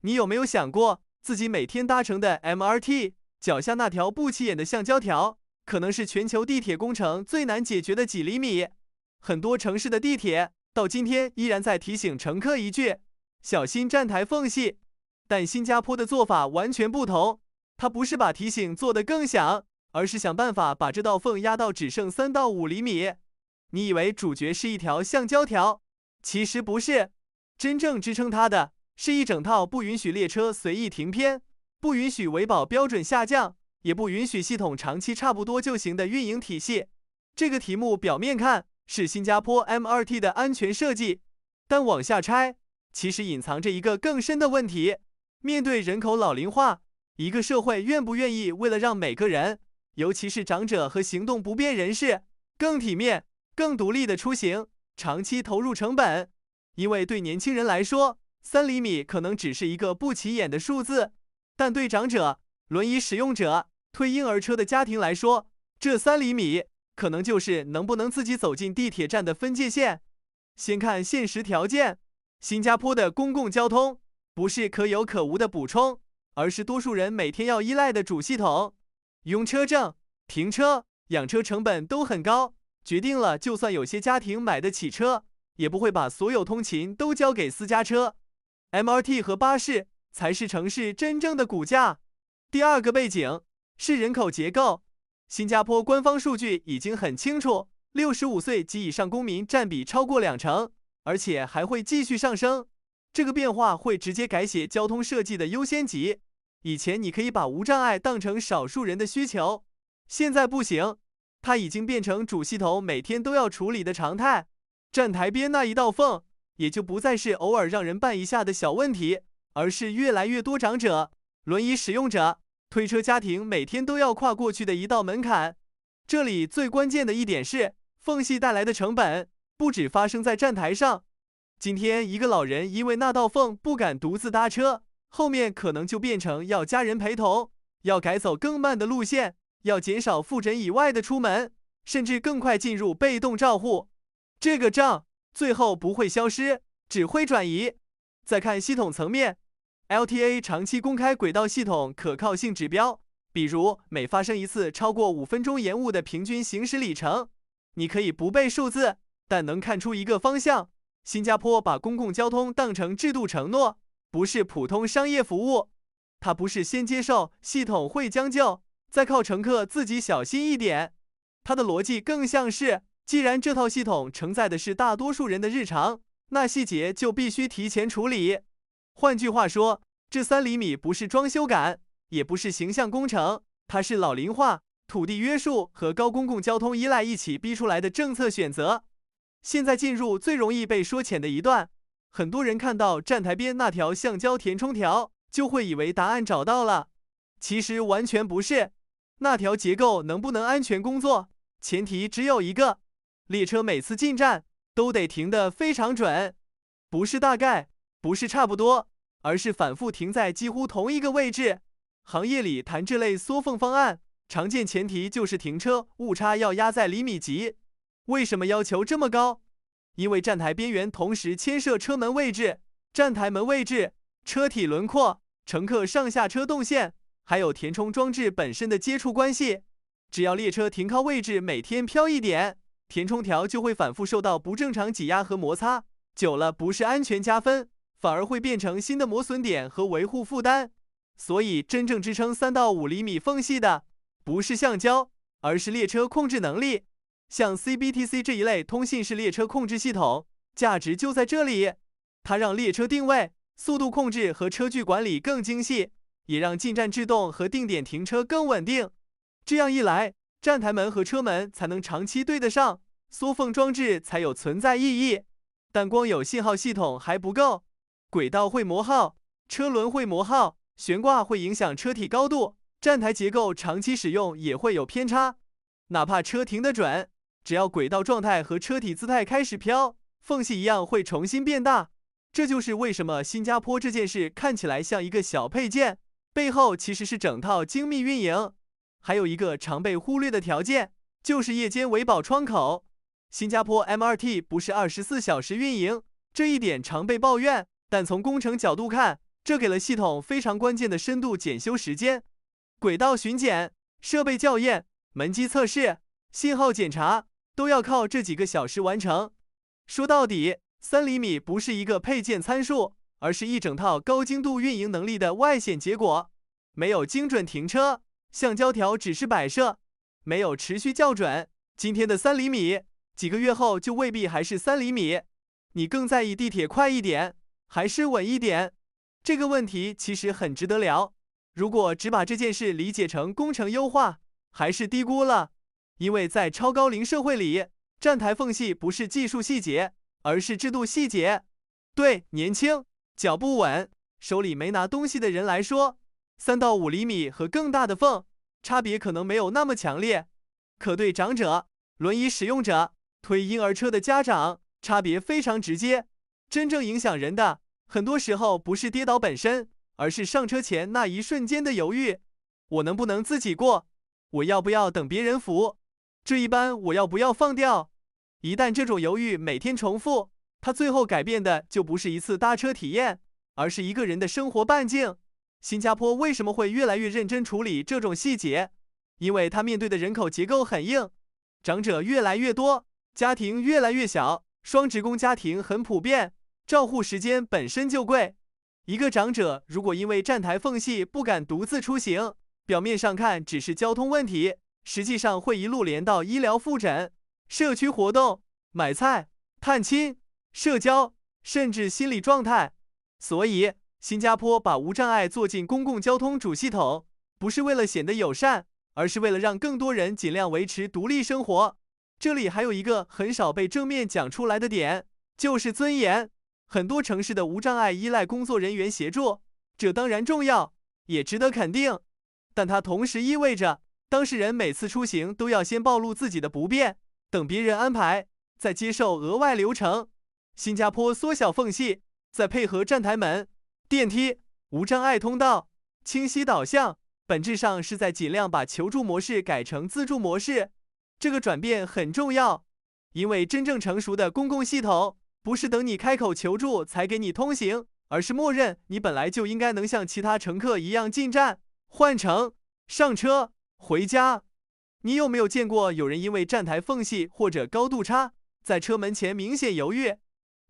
你有没有想过，自己每天搭乘的 MRT 脚下那条不起眼的橡胶条，可能是全球地铁工程最难解决的几厘米？很多城市的地铁到今天依然在提醒乘客一句：小心站台缝隙。但新加坡的做法完全不同，它不是把提醒做得更响，而是想办法把这道缝压到只剩3到5厘米。你以为主角是一条橡胶条，其实不是，真正支撑它的是一整套不允许列车随意停偏，不允许维保标准下降，也不允许系统长期差不多就行的运营体系。这个题目表面看是新加坡 MRT 的安全设计，但往下拆，其实隐藏着一个更深的问题。面对人口老龄化，一个社会愿不愿意为了让每个人，尤其是长者和行动不便人士，更体面、更独立的出行，长期投入成本？因为对年轻人来说，3厘米可能只是一个不起眼的数字，但对长者、轮椅使用者、推婴儿车的家庭来说，这3厘米可能就是能不能自己走进地铁站的分界线。先看现实条件，新加坡的公共交通不是可有可无的补充，而是多数人每天要依赖的主系统。用车证、停车、养车成本都很高，决定了就算有些家庭买得起车，也不会把所有通勤都交给私家车。MRT 和巴士才是城市真正的骨架。第二个背景是人口结构，新加坡官方数据已经很清楚，65岁及以上公民占比超过20%，而且还会继续上升。这个变化会直接改写交通设计的优先级。以前你可以把无障碍当成少数人的需求，现在不行，它已经变成主系统每天都要处理的常态。站台边那一道缝也就不再是偶尔让人绊一下的小问题，而是越来越多长者、轮椅使用者、推车家庭每天都要跨过去的一道门槛。这里最关键的一点是，缝隙带来的成本不只发生在站台上。今天一个老人因为那道缝不敢独自搭车，后面可能就变成要家人陪同，要改走更慢的路线，要减少复诊以外的出门，甚至更快进入被动照护。这个账最后不会消失，只会转移。再看系统层面， LTA 长期公开轨道系统可靠性指标，比如每发生一次超过5分钟延误的平均行驶里程。你可以不背数字，但能看出一个方向。新加坡把公共交通当成制度承诺，不是普通商业服务。它不是先接受系统会将就，再靠乘客自己小心一点。它的逻辑更像是，既然这套系统承载的是大多数人的日常，那细节就必须提前处理。换句话说，这3厘米不是装修感，也不是形象工程，它是老龄化、土地约束和高公共交通依赖一起逼出来的政策选择。现在进入最容易被说浅的一段，很多人看到站台边那条橡胶填充条，就会以为答案找到了。其实完全不是。那条结构能不能安全工作，前提只有一个：列车每次进站都得停得非常准，不是大概，不是差不多，而是反复停在几乎同一个位置。行业里谈这类缩缝方案，常见前提就是停车误差要压在厘米级。为什么要求这么高？因为站台边缘同时牵涉车门位置、站台门位置、车体轮廓、乘客上下车动线，还有填充装置本身的接触关系。只要列车停靠位置每天飘一点，填充条就会反复受到不正常挤压和摩擦，久了不是安全加分，反而会变成新的磨损点和维护负担。所以真正支撑3到5厘米缝隙的，不是橡胶，而是列车控制能力。像 CBTC 这一类通信式列车控制系统，价值就在这里。它让列车定位、速度控制和车距管理更精细，也让进站制动和定点停车更稳定。这样一来，站台门和车门才能长期对得上，缩缝装置才有存在意义。但光有信号系统还不够，轨道会磨耗，车轮会磨耗，悬挂会影响车体高度，站台结构长期使用也会有偏差。哪怕车停得准，只要轨道状态和车体姿态开始飘，缝隙一样会重新变大。这就是为什么新加坡这件事看起来像一个小配件，背后其实是整套精密运营。还有一个常被忽略的条件，就是夜间维保窗口。新加坡 MRT 不是24小时运营，这一点常被抱怨，但从工程角度看，这给了系统非常关键的深度检修时间。轨道巡检、设备校验、门机测试、信号检查都要靠这几个小时完成。说到底，3厘米不是一个配件参数，而是一整套高精度运营能力的外显结果。没有精准停车，橡胶条只是摆设；没有持续校准，今天的3厘米，几个月后就未必还是3厘米。你更在意地铁快一点，还是稳一点？这个问题其实很值得聊。如果只把这件事理解成工程优化，还是低估了。因为在超高龄社会里，站台缝隙不是技术细节，而是制度细节。对年轻、脚不稳、手里没拿东西的人来说，3到5厘米和更大的缝，差别可能没有那么强烈。可对长者、轮椅使用者、推婴儿车的家长，差别非常直接。真正影响人的，很多时候不是跌倒本身，而是上车前那一瞬间的犹豫。我能不能自己过？我要不要等别人扶？这一班我要不要放掉？一旦这种犹豫每天重复，它最后改变的就不是一次搭车体验，而是一个人的生活半径。新加坡为什么会越来越认真处理这种细节？因为它面对的人口结构很硬，长者越来越多，家庭越来越小，双职工家庭很普遍，照护时间本身就贵。一个长者如果因为站台缝隙不敢独自出行，表面上看只是交通问题，实际上会一路连到医疗复诊、社区活动、买菜、探亲、社交，甚至心理状态。所以，新加坡把无障碍做进公共交通主系统，不是为了显得友善，而是为了让更多人尽量维持独立生活。这里还有一个很少被正面讲出来的点，就是尊严。很多城市的无障碍依赖工作人员协助，这当然重要，也值得肯定，但它同时意味着当事人每次出行都要先暴露自己的不便，等别人安排，再接受额外流程。新加坡缩小缝隙，再配合站台门、电梯、无障碍通道、清晰导向，本质上是在尽量把求助模式改成自助模式。这个转变很重要，因为真正成熟的公共系统不是等你开口求助才给你通行，而是默认你本来就应该能像其他乘客一样进站、换乘、上车、回家。你有没有见过有人因为站台缝隙或者高度差，在车门前明显犹豫？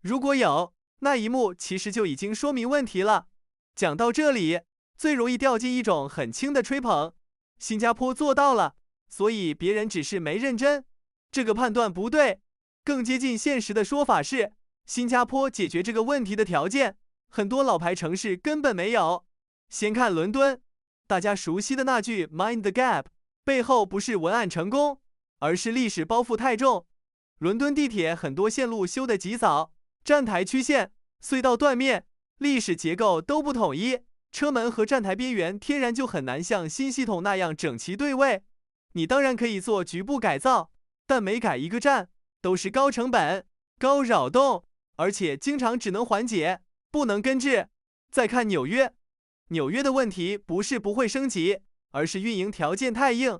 如果有，那一幕其实就已经说明问题了。讲到这里，最容易掉进一种很轻的吹捧，新加坡做到了，所以别人只是没认真。这个判断不对，更接近现实的说法是，新加坡解决这个问题的条件，很多老牌城市根本没有。先看伦敦，大家熟悉的那句 Mind the gap， 背后不是文案成功，而是历史包袱太重。伦敦地铁很多线路修得极早，站台曲线、隧道断面、历史结构都不统一，车门和站台边缘天然就很难像新系统那样整齐对位。你当然可以做局部改造，但每改一个站都是高成本、高扰动，而且经常只能缓解，不能根治。再看纽约，纽约的问题不是不会升级，而是运营条件太硬。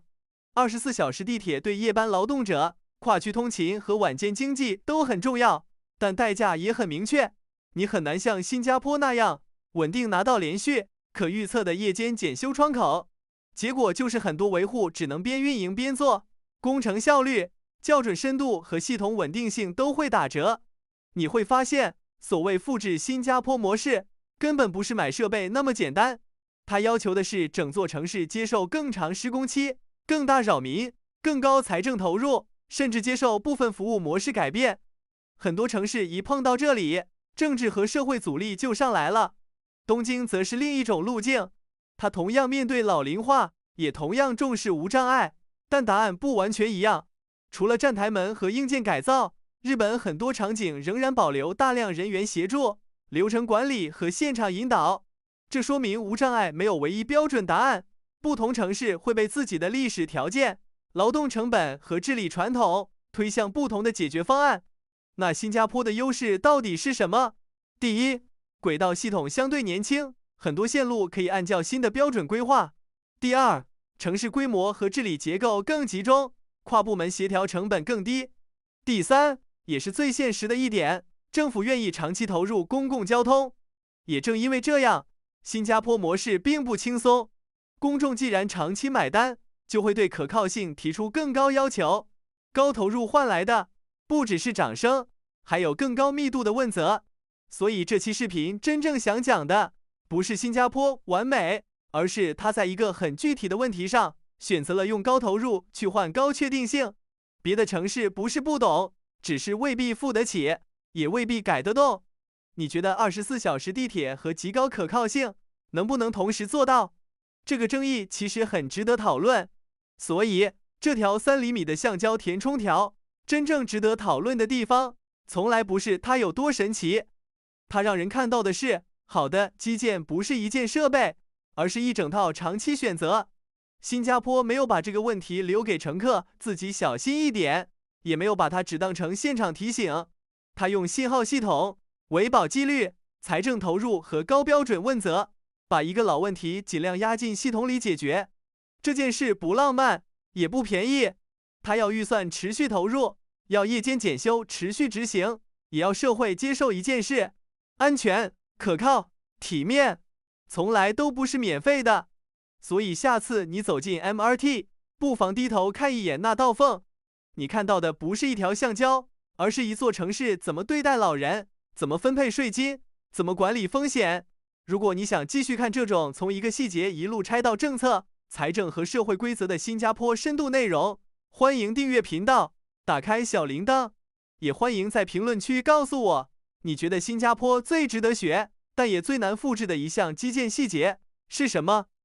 24小时地铁对夜班劳动者、跨区通勤和晚间经济都很重要，但代价也很明确。你很难像新加坡那样稳定拿到连续、可预测的夜间检修窗口。结果就是很多维护只能边运营边做，工程效率、校准深度和系统稳定性都会打折。你会发现，所谓复制新加坡模式，根本不是买设备那么简单，它要求的是整座城市接受更长施工期、更大扰民、更高财政投入，甚至接受部分服务模式改变。很多城市一碰到这里，政治和社会阻力就上来了。东京则是另一种路径，它同样面对老龄化，也同样重视无障碍，但答案不完全一样。除了站台门和硬件改造，日本很多场景仍然保留大量人员协助、流程管理和现场引导。这说明无障碍没有唯一标准答案，不同城市会被自己的历史条件、劳动成本和治理传统推向不同的解决方案。那新加坡的优势到底是什么？第一，轨道系统相对年轻，很多线路可以按照新的标准规划。第二，城市规模和治理结构更集中，跨部门协调成本更低。第三，也是最现实的一点，政府愿意长期投入公共交通。也正因为这样，新加坡模式并不轻松，公众既然长期买单，就会对可靠性提出更高要求。高投入换来的不只是掌声，还有更高密度的问责。所以这期视频真正想讲的，不是新加坡完美，而是他在一个很具体的问题上，选择了用高投入去换高确定性。别的城市不是不懂，只是未必付得起，也未必改得动。你觉得24小时地铁和极高可靠性能不能同时做到？这个争议其实很值得讨论。所以这条3厘米的橡胶填充条，真正值得讨论的地方，从来不是它有多神奇，它让人看到的是，好的基建不是一件设备，而是一整套长期选择。新加坡没有把这个问题留给乘客自己小心一点，也没有把它只当成现场提醒。他用信号系统、维保纪律、财政投入和高标准问责，把一个老问题尽量压进系统里解决。这件事不浪漫，也不便宜，他要预算持续投入，要夜间检修持续执行，也要社会接受一件事：安全、可靠、体面，从来都不是免费的。所以下次你走进 MRT， 不妨低头看一眼那道缝，你看到的不是一条橡胶，而是一座城市怎么对待老人，怎么分配税金，怎么管理风险。如果你想继续看这种从一个细节一路拆到政策、财政和社会规则的新加坡深度内容，欢迎订阅频道，打开小铃铛，也欢迎在评论区告诉我，你觉得新加坡最值得学，但也最难复制的一项基建细节是什么？